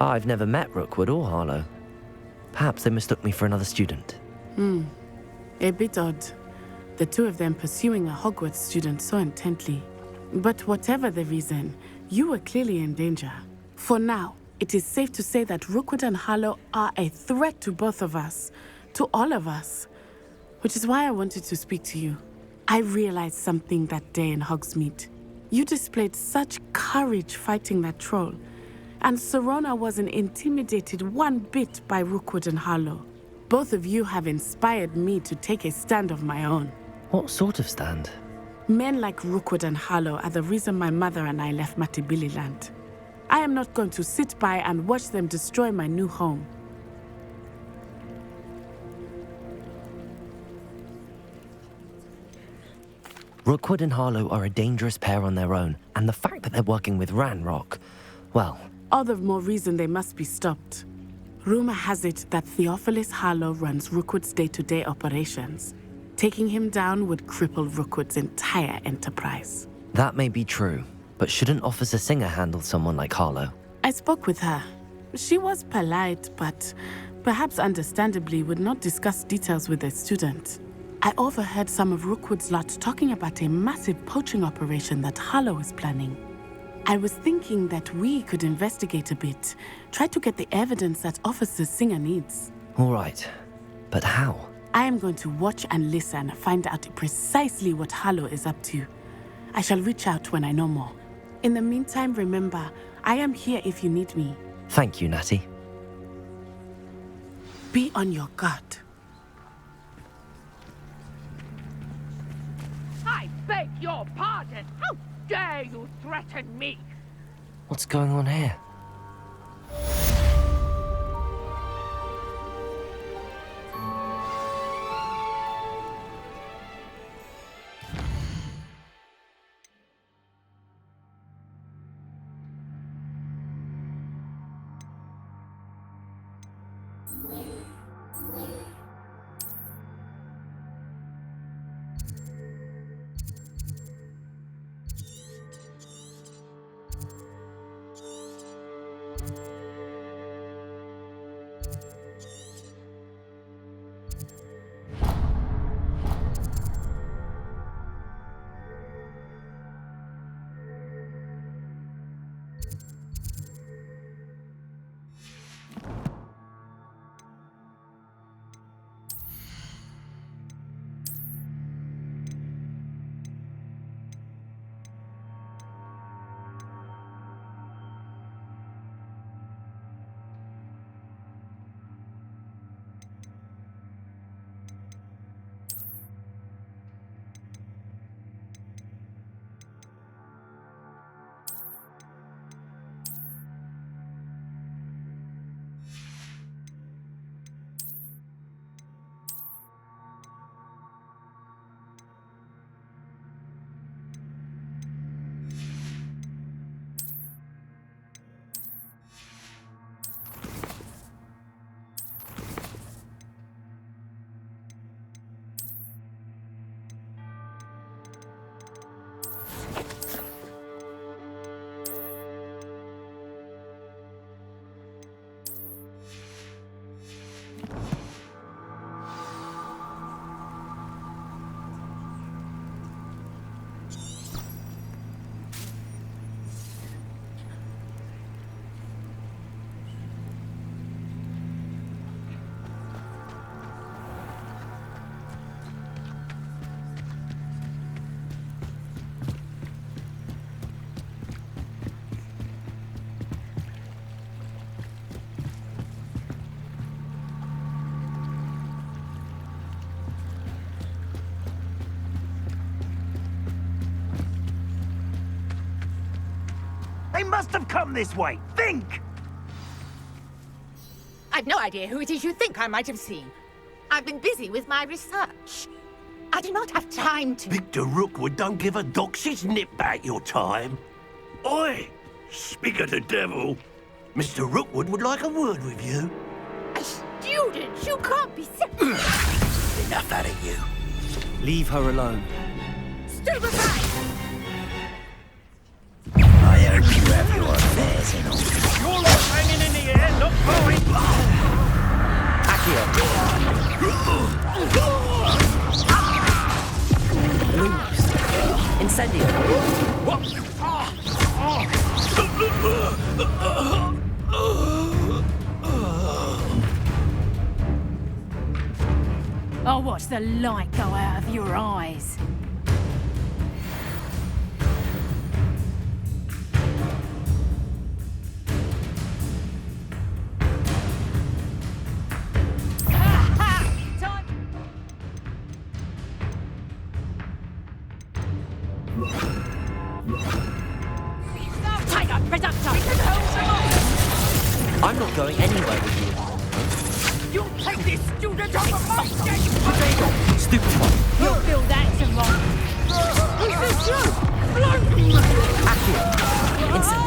I've never met Rookwood or Harlow. Perhaps they mistook me for another student. A bit odd. The two of them pursuing a Hogwarts student so intently. But whatever the reason, you were clearly in danger. For now, it is safe to say that Rookwood and Harlow are a threat to both of us. To all of us. Which is why I wanted to speak to you. I realized something that day in Hogsmeade. You displayed such courage fighting that troll. And Serona wasn't intimidated one bit by Rookwood and Harlow. Both of you have inspired me to take a stand of my own. What sort of stand? Men like Rookwood and Harlow are the reason my mother and I left Matibili land. I am not going to sit by and watch them destroy my new home. Rookwood and Harlow are a dangerous pair on their own, and the fact that they're working with Ranrock, well... All the more reason they must be stopped. Rumor has it that Theophilus Harlow runs Rookwood's day-to-day operations. Taking him down would cripple Rookwood's entire enterprise. That may be true, but shouldn't Officer Singer handle someone like Harlow? I spoke with her. She was polite, but perhaps understandably would not discuss details with a student. I overheard some of Rookwood's lot talking about a massive poaching operation that Harlow is planning. I was thinking that we could investigate a bit, try to get the evidence that Officer Singer needs. All right, but how? I am going to watch and listen, find out precisely what Harlow is up to. I shall reach out when I know more. In the meantime, remember, I am here if you need me. Thank you, Natty. Be on your guard. I beg your pardon! How dare you threaten me? What's going on here? They must have come this way. Think! I've no idea who it is you think I might have seen. I've been busy with my research. I do not have time to... Victor Rookwood don't give a dox's nip back your time. Oi! Speak of the devil. Mr. Rookwood would like a word with you. A student? You can't be Enough out of you. Leave her alone. Stupefied! I hope you have your affairs in order. You're all hanging in the air. the light go out of your eyes. I'm not going anywhere with you. You take this student off of my stage! Stupid one. You'll feel that tomorrow. Is this you? Blinding me! Accio. Instant.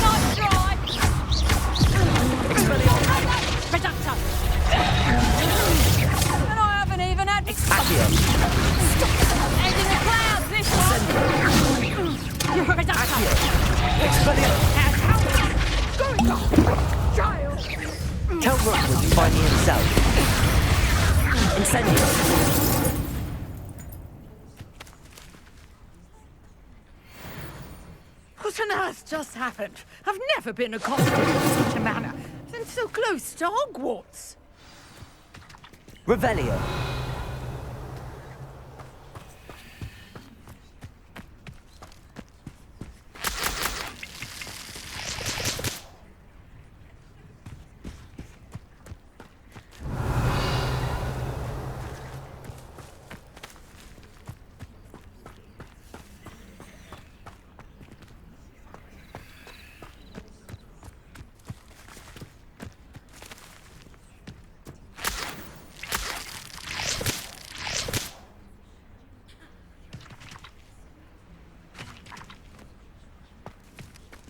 Nice try. Reductor. And I haven't even had Accio. Head in the clouds this one. Reductor. Child! Tell Rookwood to find me himself. Incendio. What on earth just happened? I've never been accosted in such a manner, and so close to Hogwarts. Revelio.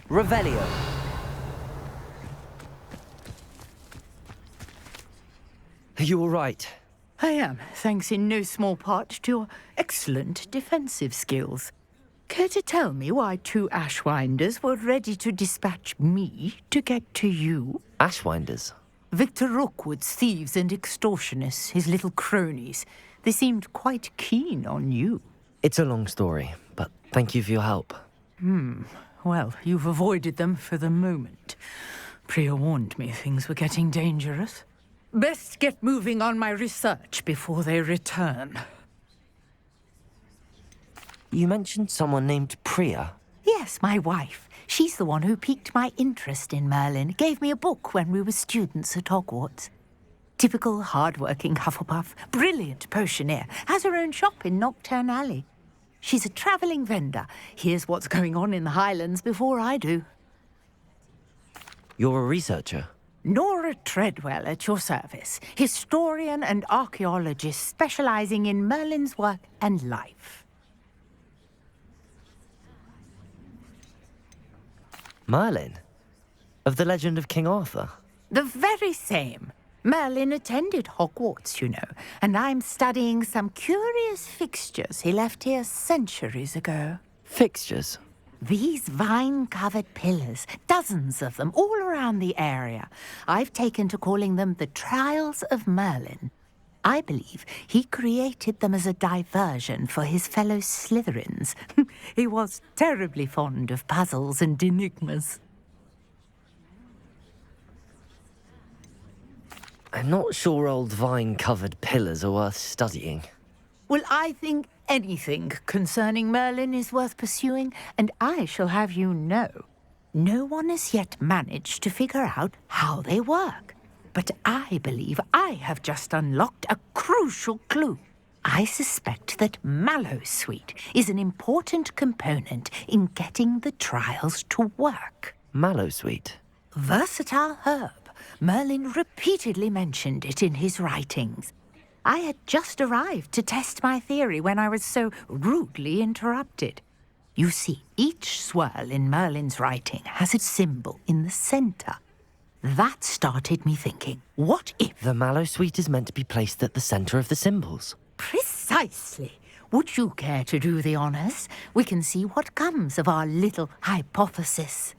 Revelio. Are you all right? I am, thanks in no small part to your excellent defensive skills. Care to tell me why 2 Ashwinders were ready to dispatch me to get to you? Ashwinders. Victor Rookwood's thieves and extortionists, his little cronies. They seemed quite keen on you. It's a long story, but thank you for your help. Well, you've avoided them for the moment. Priya warned me things were getting dangerous. Best get moving on my research before they return. You mentioned someone named Priya. Yes, my wife. She's the one who piqued my interest in Merlin. Gave me a book when we were students at Hogwarts. Typical hard-working Hufflepuff, brilliant potioneer, has her own shop in Nocturne Alley. She's a travelling vendor. Hears what's going on in the Highlands before I do. You're a researcher. Nora Treadwell at your service, historian and archaeologist specialising in Merlin's work and life. Merlin? Of the legend of King Arthur? The very same. Merlin attended Hogwarts, you know, and I'm studying some curious fixtures he left here centuries ago. Fixtures? These vine-covered pillars, dozens of them, all around the area. I've taken to calling them the Trials of Merlin. I believe he created them as a diversion for his fellow Slytherins. He was terribly fond of puzzles and enigmas. I'm not sure old vine-covered pillars are worth studying. Well, I think anything concerning Merlin is worth pursuing, and I shall have you know. No one has yet managed to figure out how they work. But I believe I have just unlocked a crucial clue. I suspect that Mallowsweet is an important component in getting the trials to work. Mallowsweet? Versatile herb. Merlin repeatedly mentioned it in his writings. I had just arrived to test my theory when I was so rudely interrupted. You see, each swirl in Merlin's writing has a symbol in the centre. That started me thinking, what if... The Mallowsweet is meant to be placed at the centre of the symbols. Precisely. Would you care to do the honours? We can see what comes of our little hypothesis.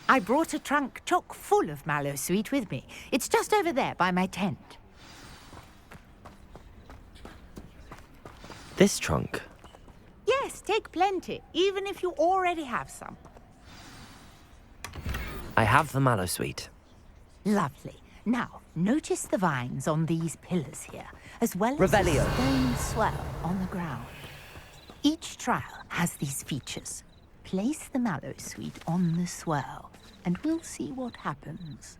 I brought a trunk chock full of Mallowsweet with me. It's just over there by my tent. This trunk? Yes, take plenty, even if you already have some. I have the Mallowsweet. Lovely. Now, notice the vines on these pillars here, as well as Revelio. the stone swell on the ground. Each trial has these features. Place the mallow sweet on the swell, and we'll see what happens.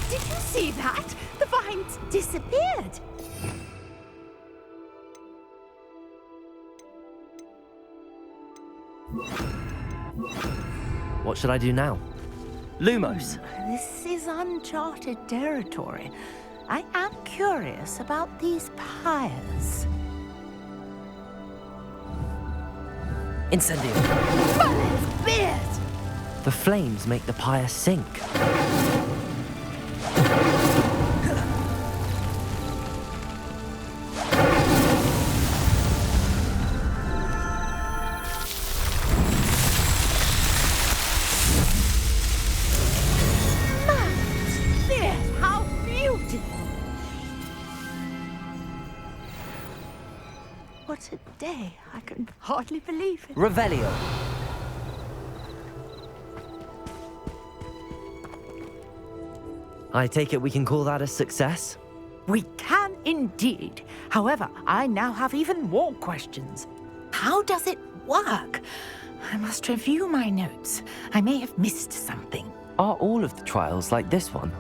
Did you see that? The vines disappeared. What should I do now? Lumos! This is uncharted territory. I am curious about these pyres. Incendio! Merlin's beard! The flames make the pyre sink. How beautiful! What a day. I can hardly believe it. Revelio! I take it we can call that a success? We can indeed. However, I now have even more questions. How does it work? I must review my notes. I may have missed something. Are all of the trials like this one?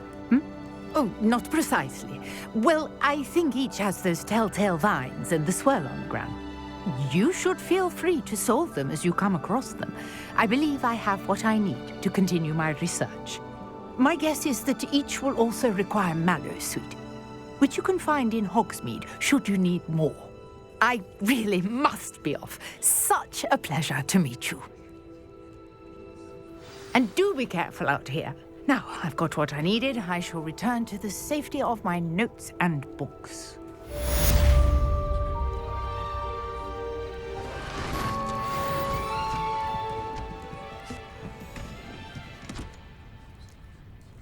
Oh, not precisely. Well, I think each has those telltale vines and the swirl on the ground. You should feel free to solve them as you come across them. I believe I have what I need to continue my research. My guess is that each will also require mallow sweet, which you can find in Hogsmeade should you need more. I really must be off. Such a pleasure to meet you. And do be careful out here. Now I've got what I needed, I shall return to the safety of my notes and books.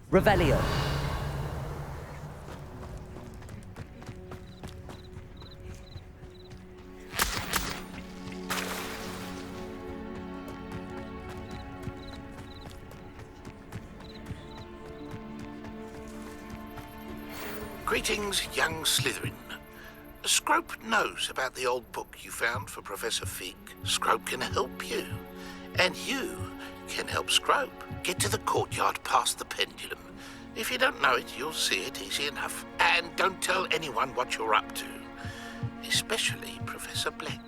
Revelio! Greetings, young Slytherin. Scrope knows about the old book you found for Professor Fig. Scrope can help you. And you can help Scrope get to the courtyard past the pendulum. If you don't know it, you'll see it easy enough. And don't tell anyone what you're up to. Especially Professor Black.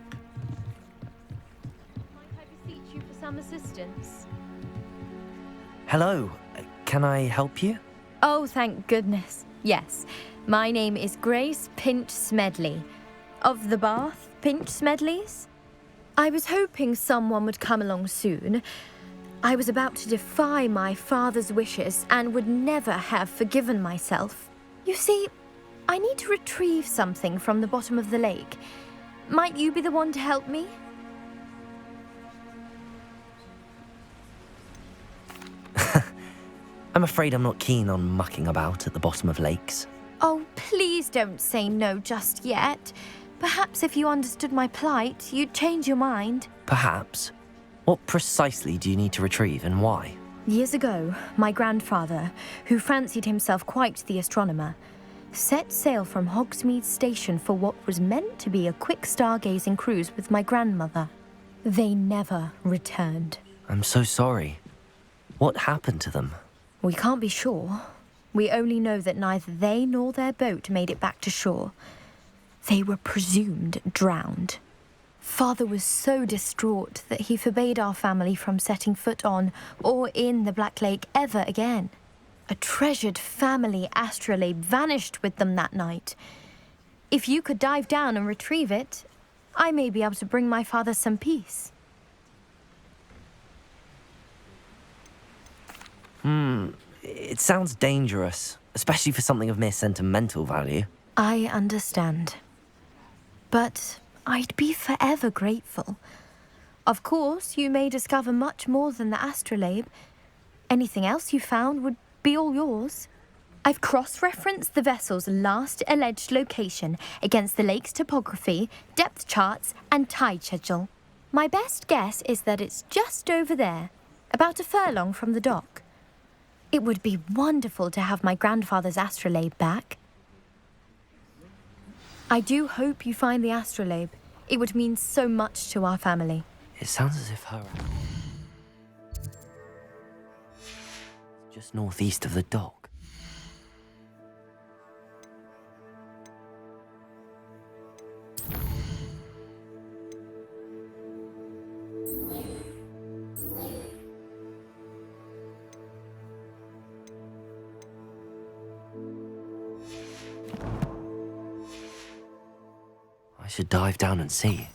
Might I beseech you for some assistance? Hello. Can I help you? Oh, thank goodness. Yes. My name is Grace Pinch Smedley. Of the Bath Pinch Smedleys? I was hoping someone would come along soon. I was about to defy my father's wishes and would never have forgiven myself. You see, I need to retrieve something from the bottom of the lake. Might you be the one to help me? I'm afraid I'm not keen on mucking about at the bottom of lakes. Oh, please don't say no just yet. Perhaps if you understood my plight, you'd change your mind. Perhaps. What precisely do you need to retrieve and why? Years ago, my grandfather, who fancied himself quite the astronomer, set sail from Hogsmeade Station for what was meant to be a quick stargazing cruise with my grandmother. They never returned. I'm so sorry. What happened to them? We can't be sure. We only know that neither they nor their boat made it back to shore. They were presumed drowned. Father was so distraught that he forbade our family from setting foot on or in the Black Lake ever again. A treasured family astrolabe vanished with them that night. If you could dive down and retrieve it, I may be able to bring my father some peace. It sounds dangerous, especially for something of mere sentimental value. I understand. But I'd be forever grateful. Of course, you may discover much more than the astrolabe. Anything else you found would be all yours. I've cross-referenced the vessel's last alleged location against the lake's topography, depth charts, and tide schedule. My best guess is that it's just over there, about a furlong from the dock. It would be wonderful to have my grandfather's astrolabe back. I do hope you find the astrolabe. It would mean so much to our family. It sounds as if her... just northeast of the dock. I should dive down and see.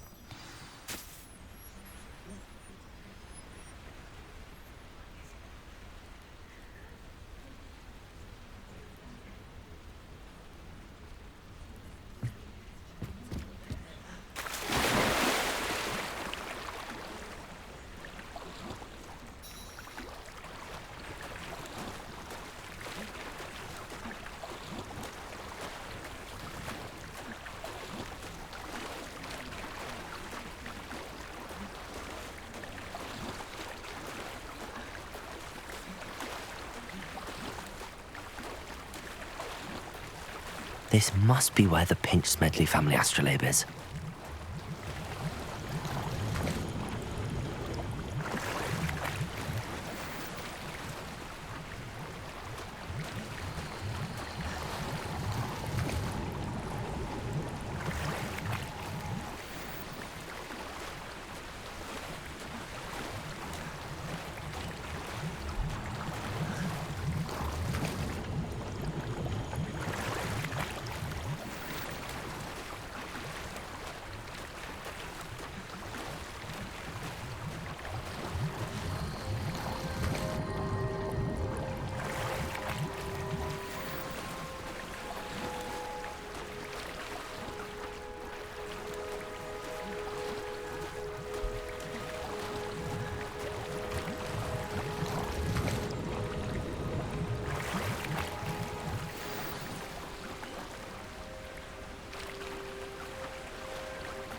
This must be where the Pinch Smedley family astrolabe is.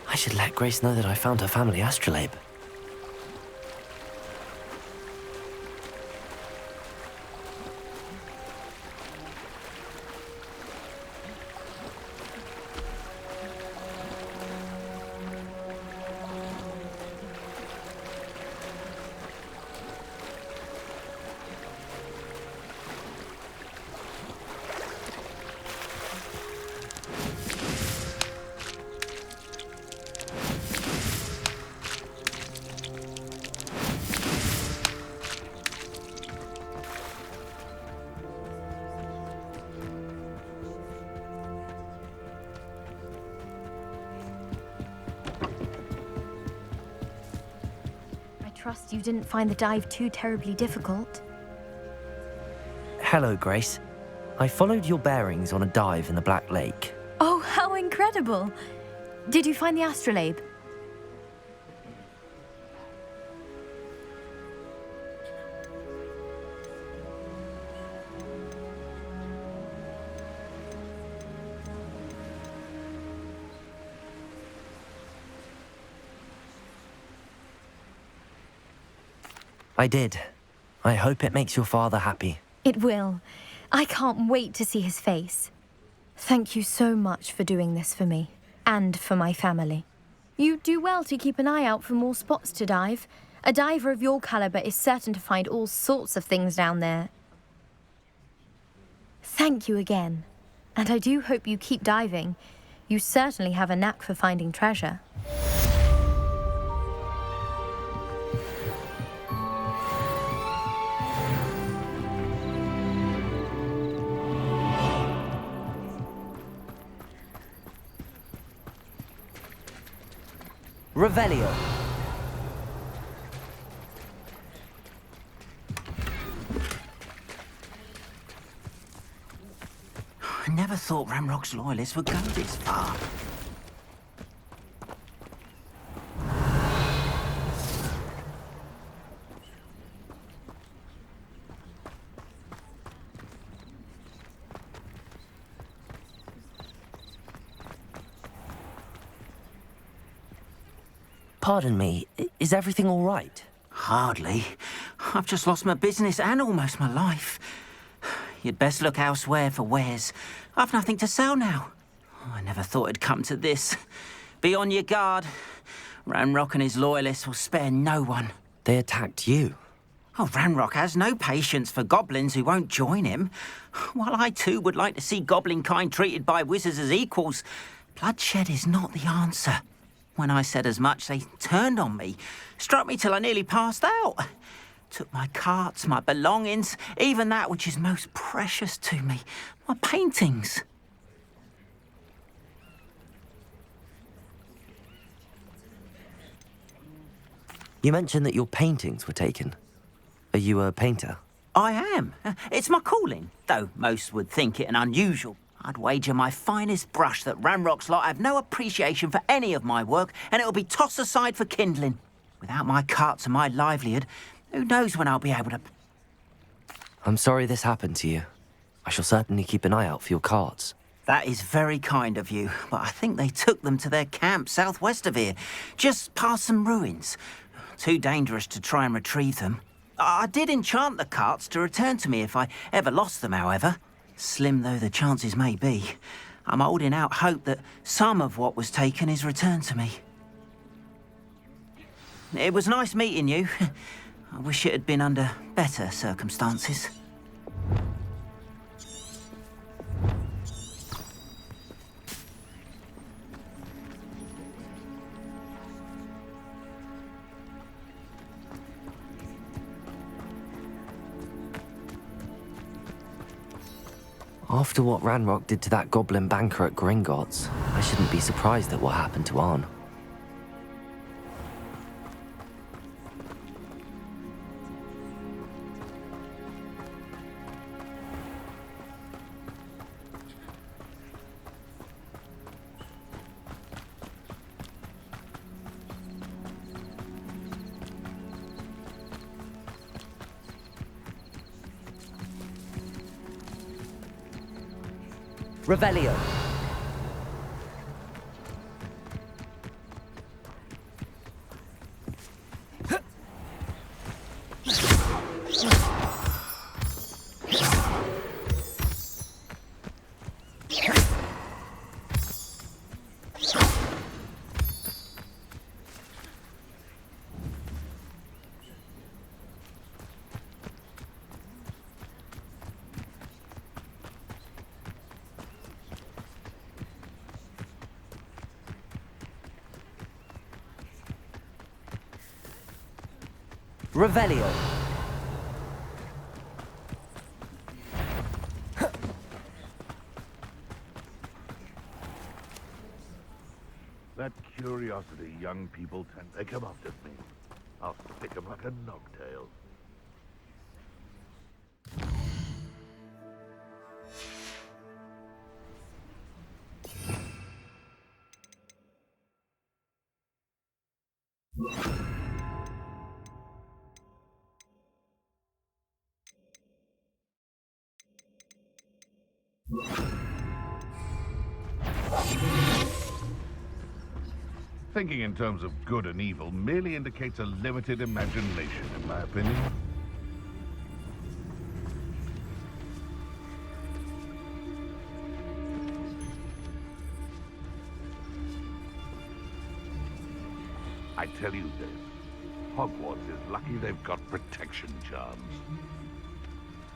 I should let Grace know that I found her family astrolabe. Trust you didn't find the dive too terribly difficult. Hello, Grace. I followed your bearings on a dive in the Black Lake. Oh, how incredible! Did you find the astrolabe? I did. I hope it makes your father happy. It will. I can't wait to see his face. Thank you so much for doing this for me, and for my family. You do well to keep an eye out for more spots to dive. A diver of your caliber is certain to find all sorts of things down there. Thank you again. And I do hope you keep diving. You certainly have a knack for finding treasure. Revelio. I never thought Ramrock's loyalists would go this far. Pardon me, is everything all right? Hardly. I've just lost my business and almost my life. You'd best look elsewhere for wares. I've nothing to sell now. I never thought it'd come to this. Be on your guard. Ranrock and his loyalists will spare no one. They attacked you. Oh, Ranrock has no patience for goblins who won't join him. While I too would like to see goblin kind treated by wizards as equals, bloodshed is not the answer. When I said as much, they turned on me, struck me till I nearly passed out. Took my carts, my belongings, even that which is most precious to me, my paintings. You mentioned that your paintings were taken. Are you a painter? I am. It's my calling, though most would think it an unusual. I'd wager my finest brush that Ranrock's lot have no appreciation for any of my work, and it'll be tossed aside for kindling. Without my carts and my livelihood, who knows when I'll be able to... I'm sorry this happened to you. I shall certainly keep an eye out for your carts. That is very kind of you, but I think they took them to their camp southwest of here, just past some ruins. Too dangerous to try and retrieve them. I did enchant the carts to return to me if I ever lost them, however. Slim though the chances may be, I'm holding out hope that some of what was taken is returned to me. It was nice meeting you. I wish it had been under better circumstances. After what Ranrock did to that goblin banker at Gringotts, I shouldn't be surprised at what happened to Arn. Revelio. Revelio. That curiosity young people tend... They come after me. I'll stick 'em like a nogtail. Thinking in terms of good and evil merely indicates a limited imagination, in my opinion. I tell you this, Hogwarts is lucky they've got protection charms.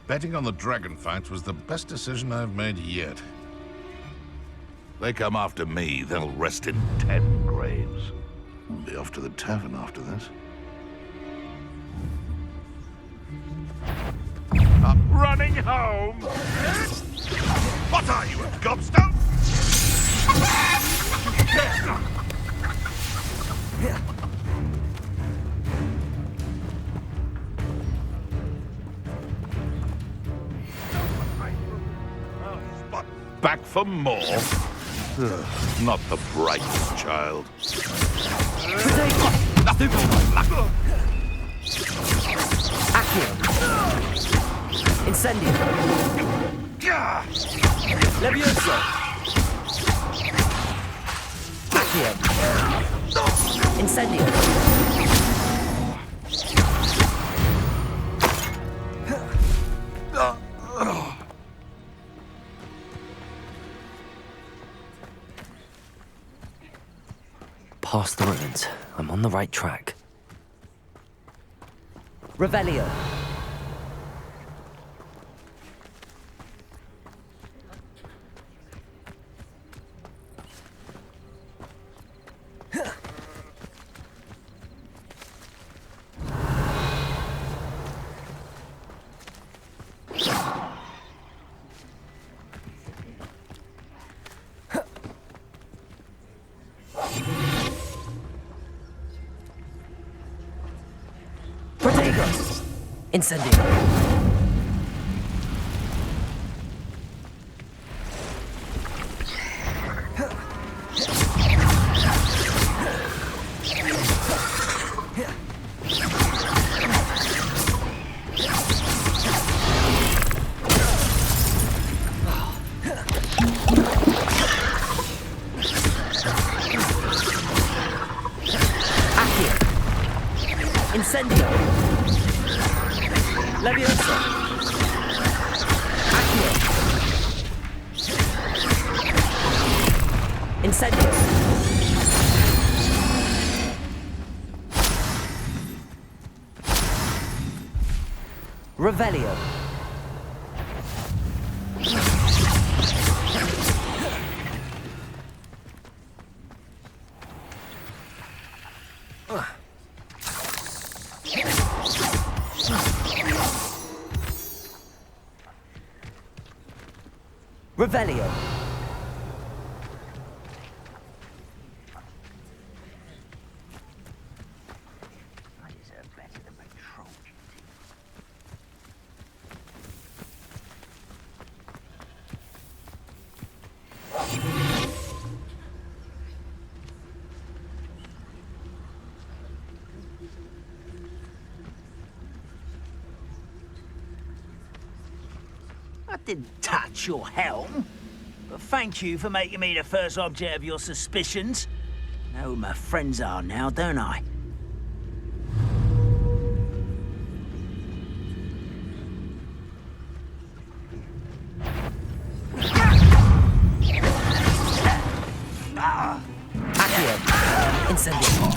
Betting on the dragon fights was the best decision I've made yet. They come after me, they'll rest in 10 graves. We'll be off to the tavern after this. I'm running home! What are you, a gobstone? Back for more? Not the brightest child. Accio. Incendio. Levioso. Accio. Incendio. past the ruins. I'm on the right track. Revelio. Incendio. Incendio. Leviosa. Accio. Incendio. Revelio. Revelio. I deserve better than my Trojan. I didn't touch your helm. But thank you for making me the first object of your suspicions. Know who my friends are now, don't I? Accio. Incendio.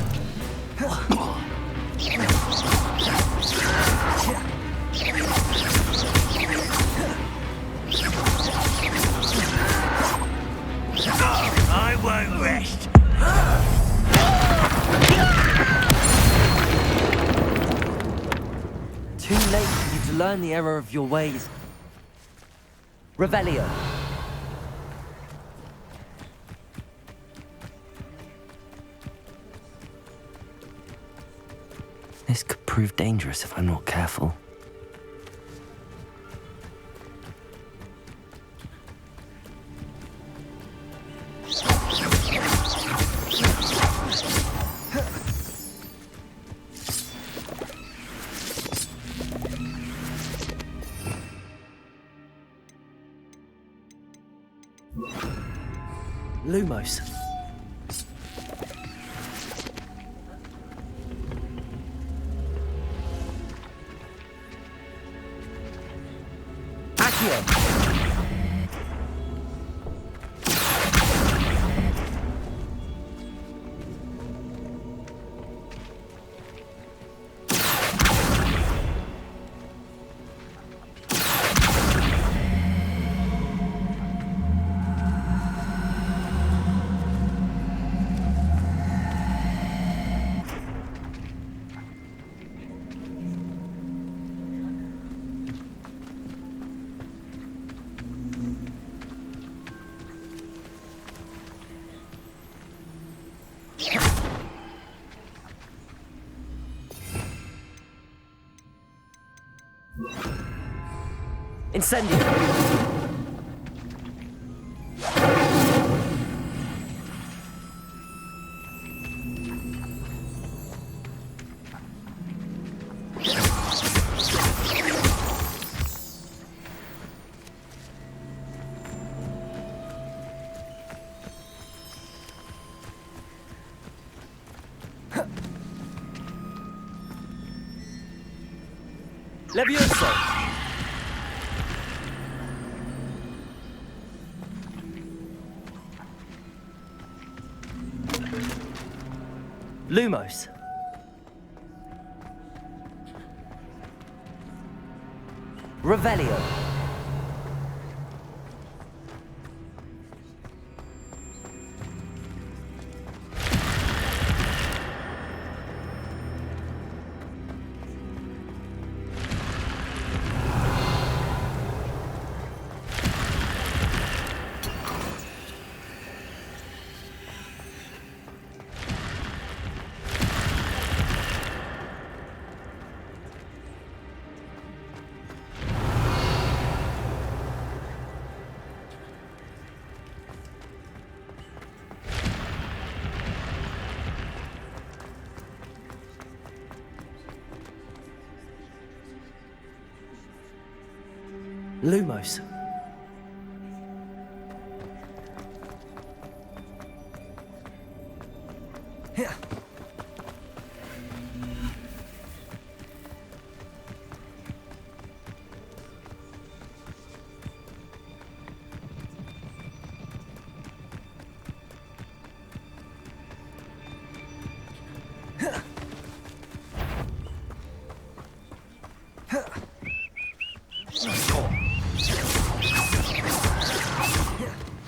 I won't rest. Too late for you to learn the error of your ways. Revelio. This could prove dangerous if I'm not careful. Lumos. Accio. Incendio. Leviosa. Lumos. Revelio. Lumos. Here.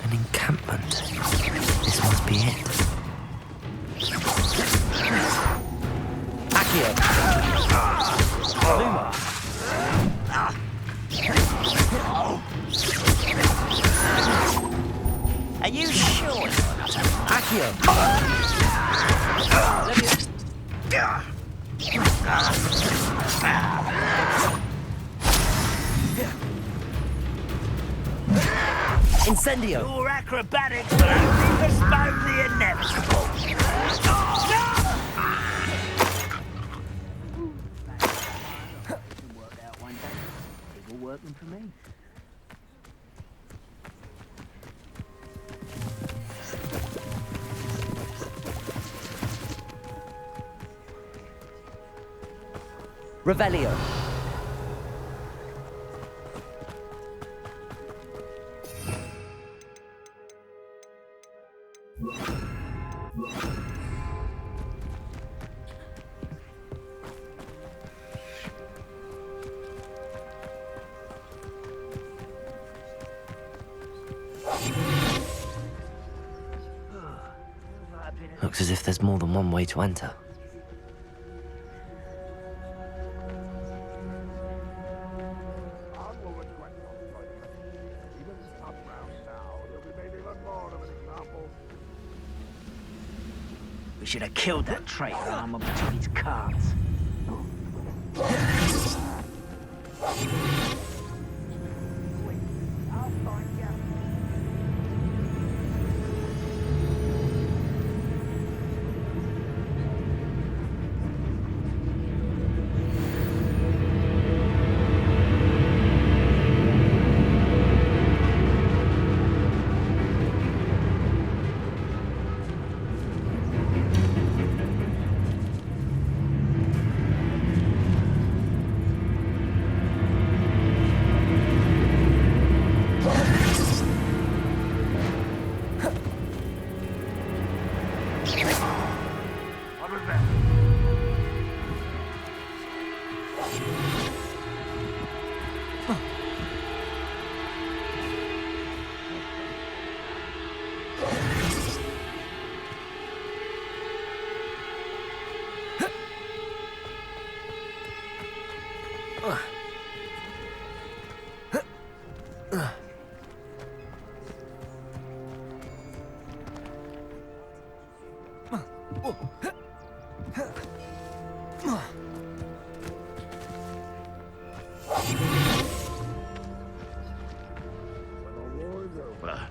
An encampment. This must be it. Accio. Luma. Are you sure? Accio. Incendio. Your acrobatics will only postpone the inevitable. Work out one day. It will work for me. Revelio. Looks as if there's more than one way to enter. We should have killed that traitor armor between his cards.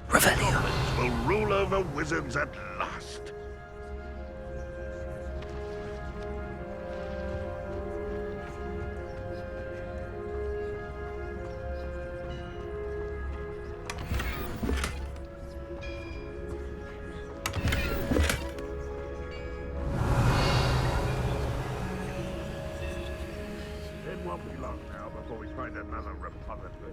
Revelio will rule over wizards at last. It won't be long now before we find another repository.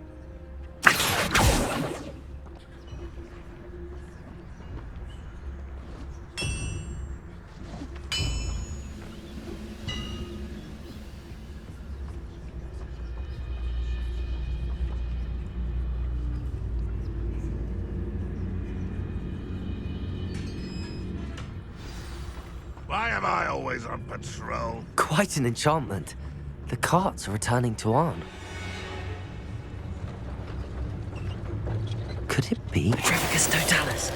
Why am I always on patrol? Quite an enchantment. The carts are returning to Arn. Could it be Petrificus Totalis?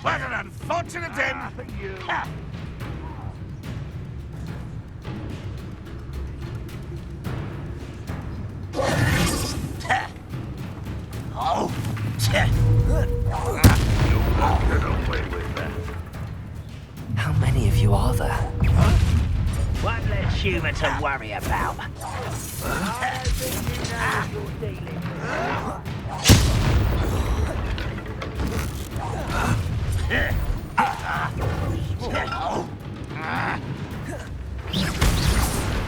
What an unfortunate end for you. Oh! You won't get away with that. How many of you are there? One less human to worry about.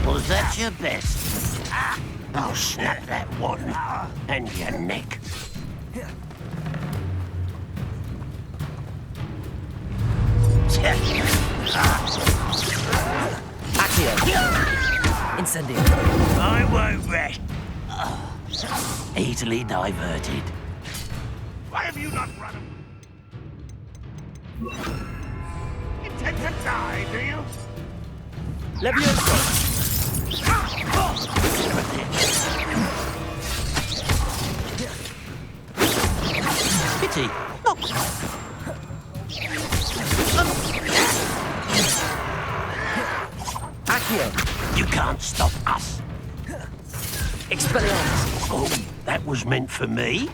Was that your best? I'll snap that one and your neck. Accio! Incendio! I won't rest. Easily diverted. Why have you not run away? Intend to die, do you? Levioso! Pity. Not Accio! You can't stop us. Expelliarmus! Oh, that was meant for me?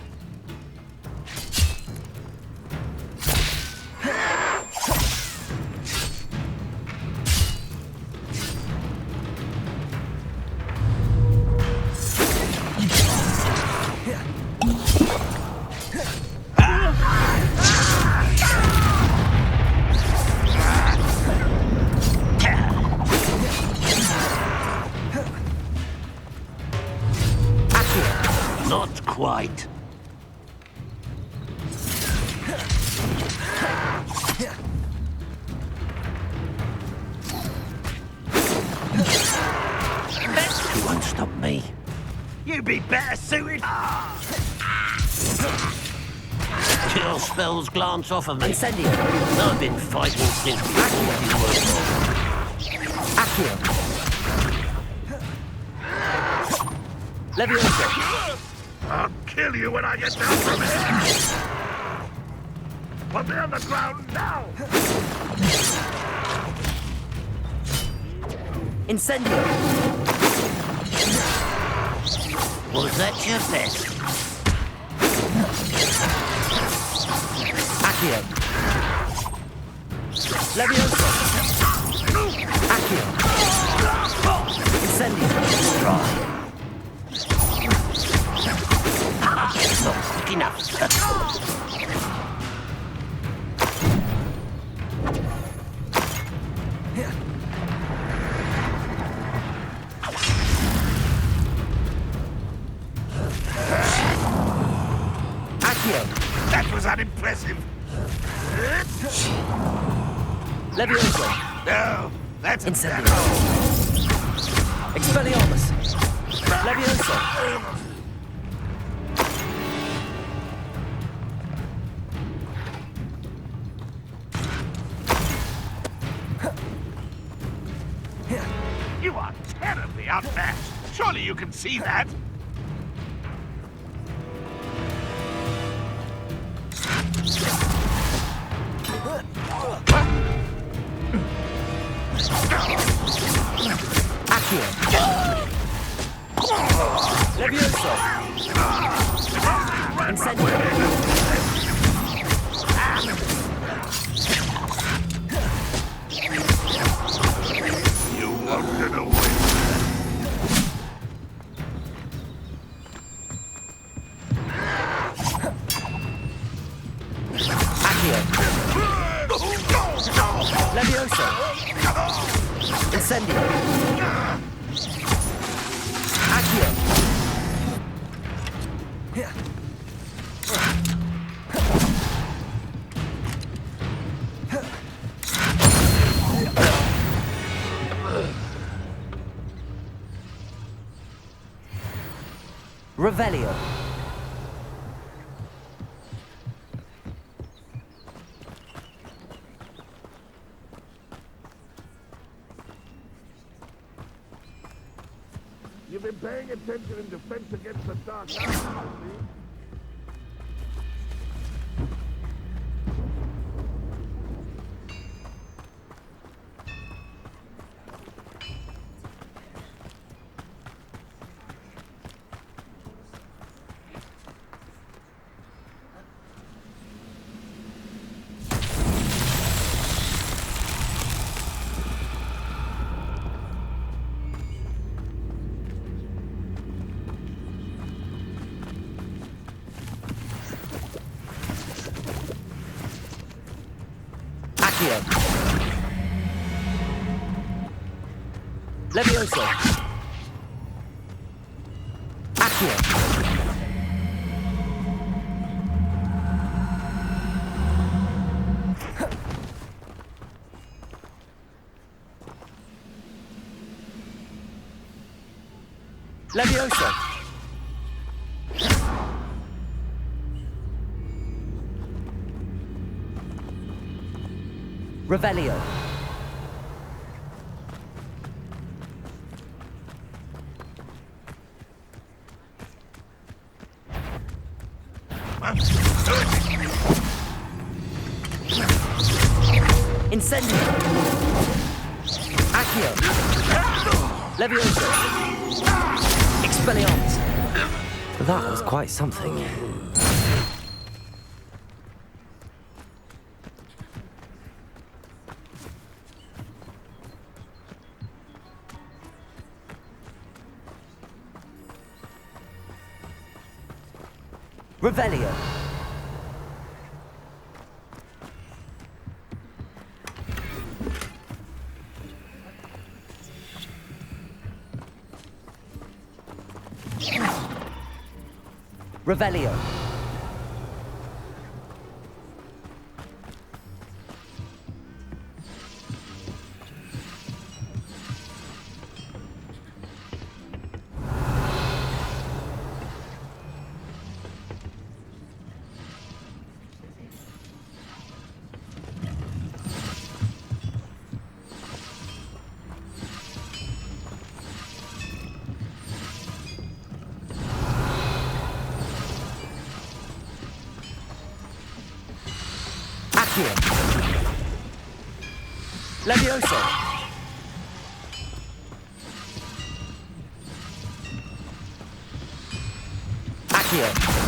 Not quite. You won't stop me. You'd be better suited. Kill spells glance off of me. Incendio! I've been fighting since before you were born. Accio! Levioso! I'll kill you when I get down from here. Put me on the ground now. Incendio! Was that your best? Accio! Levioso! Accio! Incendio! Try. Not quick enough. Accio! That was unimpressive. Levioso! No, that's Incendio! Expelliarmus! Levioso! You are terribly outmatched. Surely you can see that. Accio! Levioso! Incendio! You won't get away. Accio! Levioso! Incendio! Accio! Revelio. You've been paying attention in defense against the dark arts, see? Levioso. Accio. Levioso. Revelio. Incendio. Accio. Levioso. Expelliarmus. That was quite something. Revelio. Revelio. Levioso. Accio.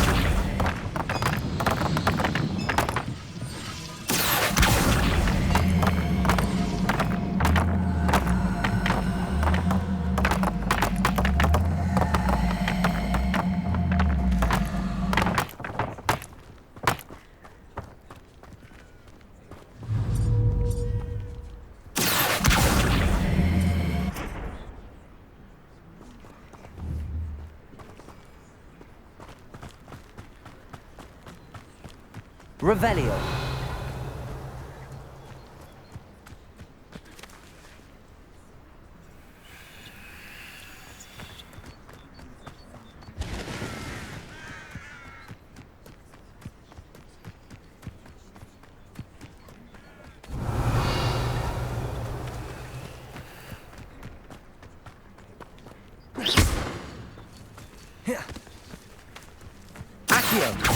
Revelio. Accio.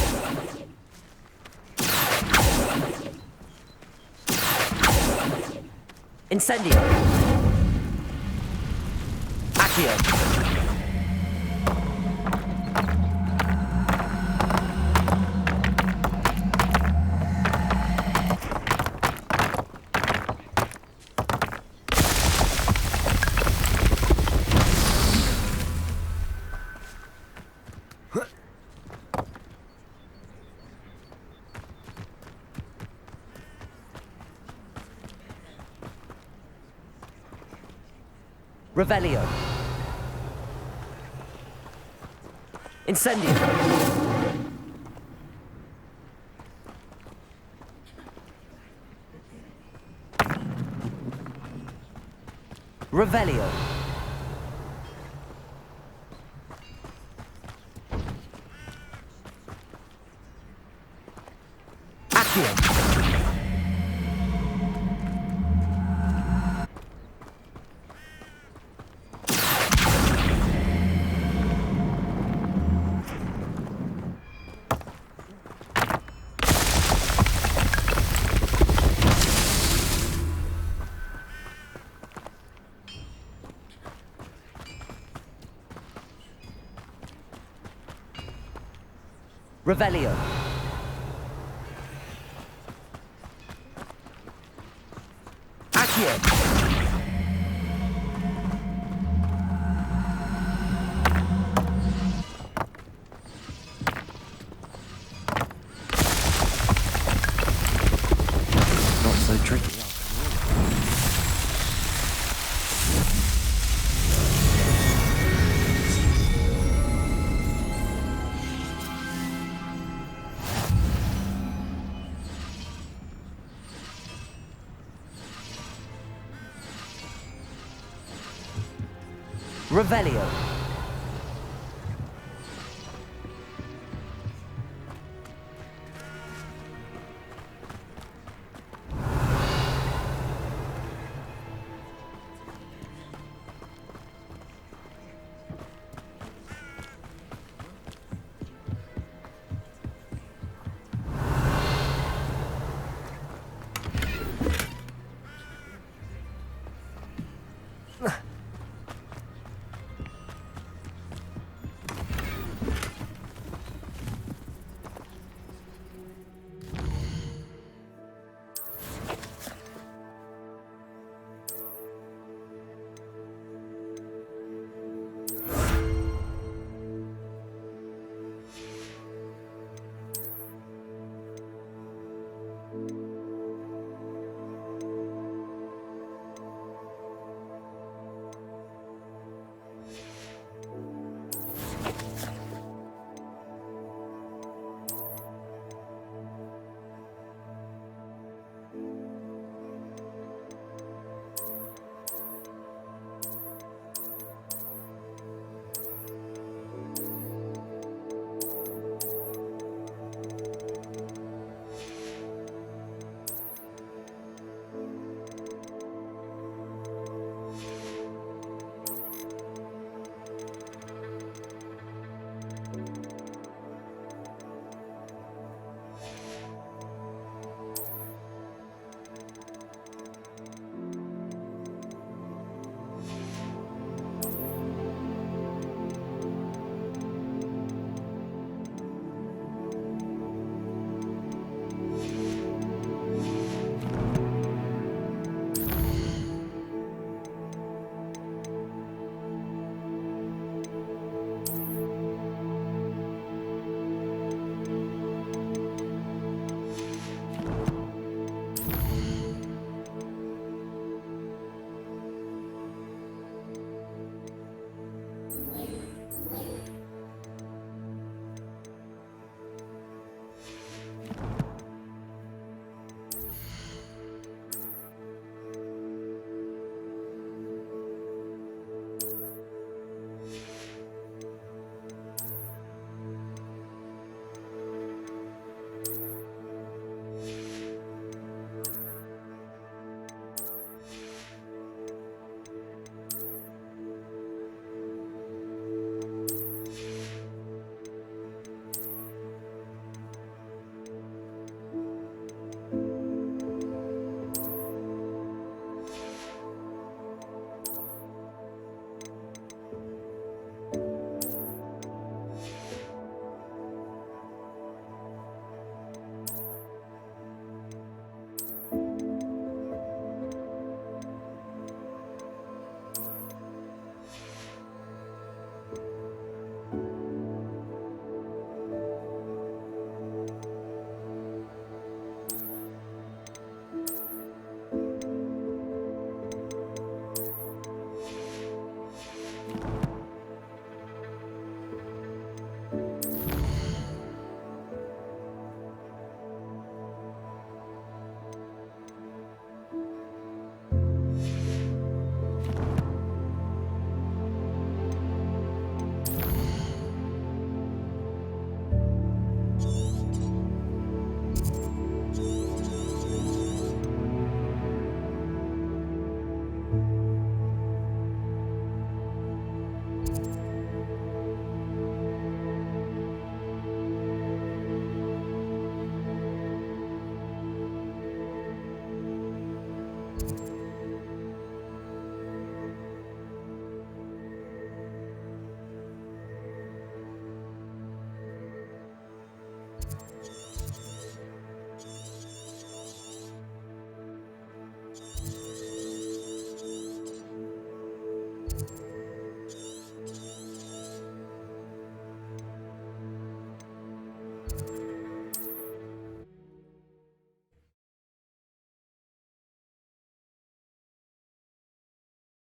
Incendio. Accio. Revelio. Incendio. Revelio. Accio. Revelio. Accio. Not so tricky. Revelio.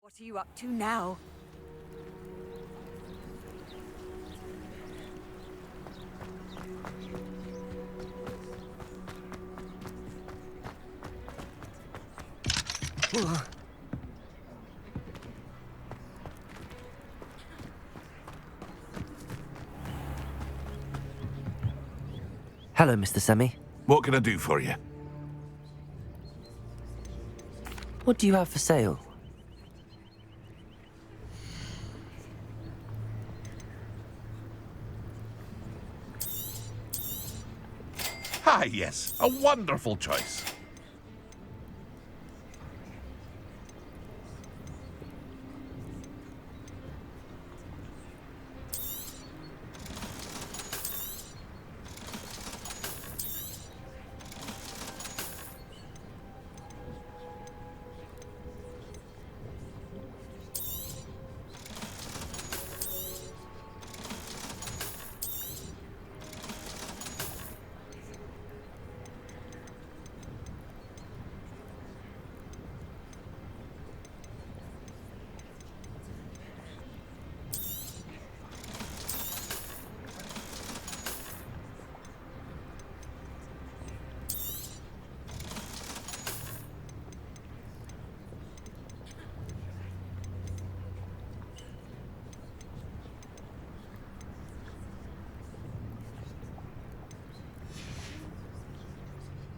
What are you up to now? Hello, Mr. Semi. What can I do for you? What do you have for sale? Ah, yes. A wonderful choice.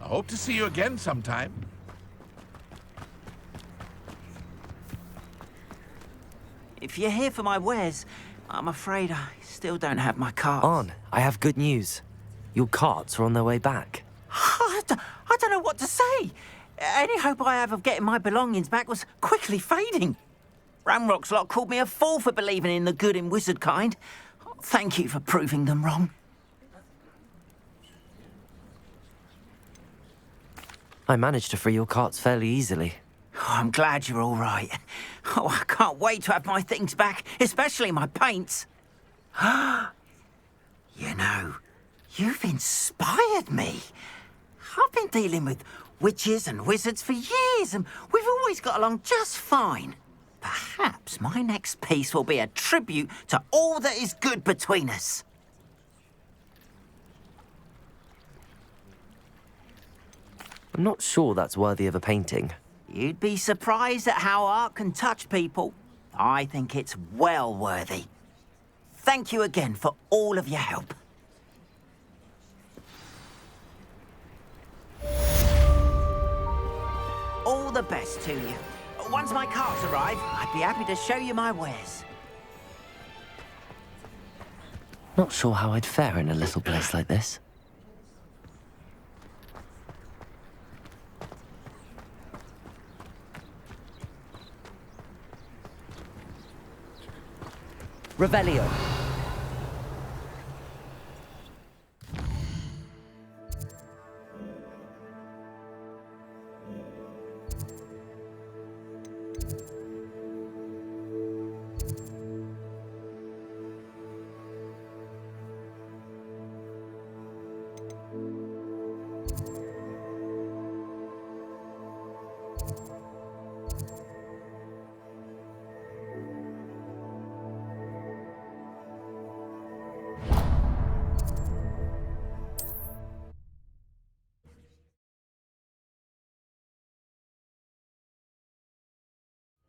I hope to see you again sometime. If you're here for my wares, I'm afraid I still don't have my carts. On, I have good news. Your carts are on their way back. I don't know what to say. Any hope I have of getting my belongings back was quickly fading. Ramrock's lot called me a fool for believing in the good in wizard kind. Thank you for proving them wrong. I managed to free your carts fairly easily. Oh, I'm glad you're all right. Oh, I can't wait to have my things back, especially my paints. You know, you've inspired me. I've been dealing with witches and wizards for years, and we've always got along just fine. Perhaps my next piece will be a tribute to all that is good between us. I'm not sure that's worthy of a painting. You'd be surprised at how art can touch people. I think it's well worthy. Thank you again for all of your help. All the best to you. Once my carts arrive, I'd be happy to show you my wares. Not sure how I'd fare in a little place like this. Revelio.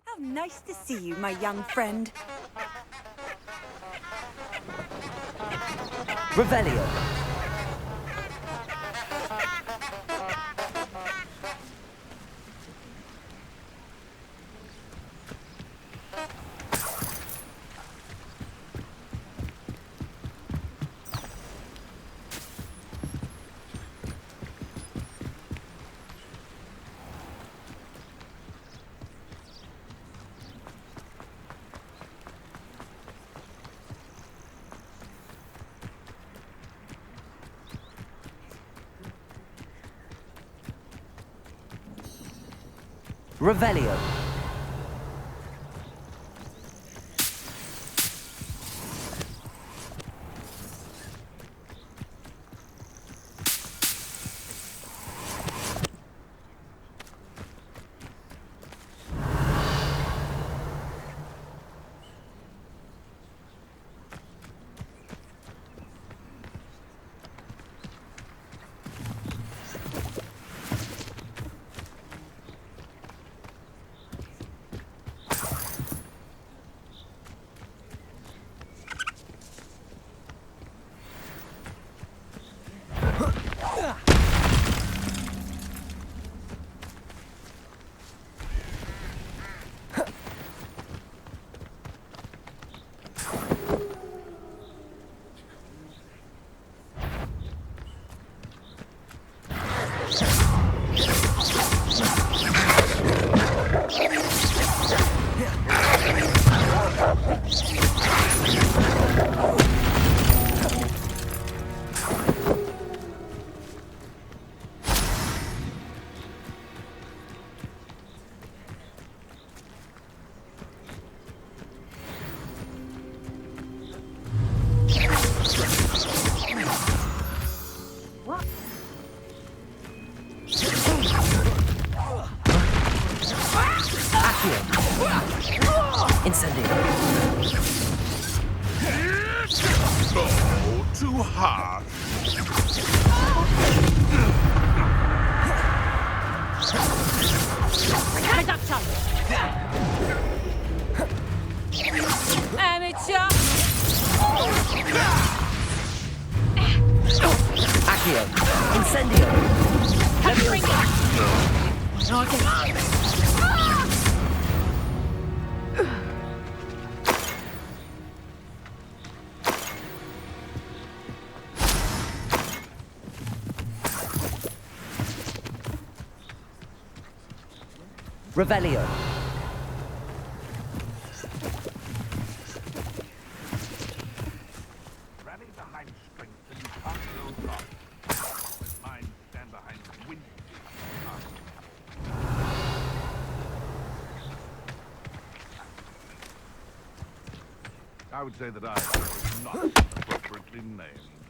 How nice to see you, my young friend. Revelio. Revelio. Reduction! Amateur! Accio! Incendio! Revelio. Rally behind strength and you can't go wrong. Let mine stand behind wind. I would say that I was not appropriately named.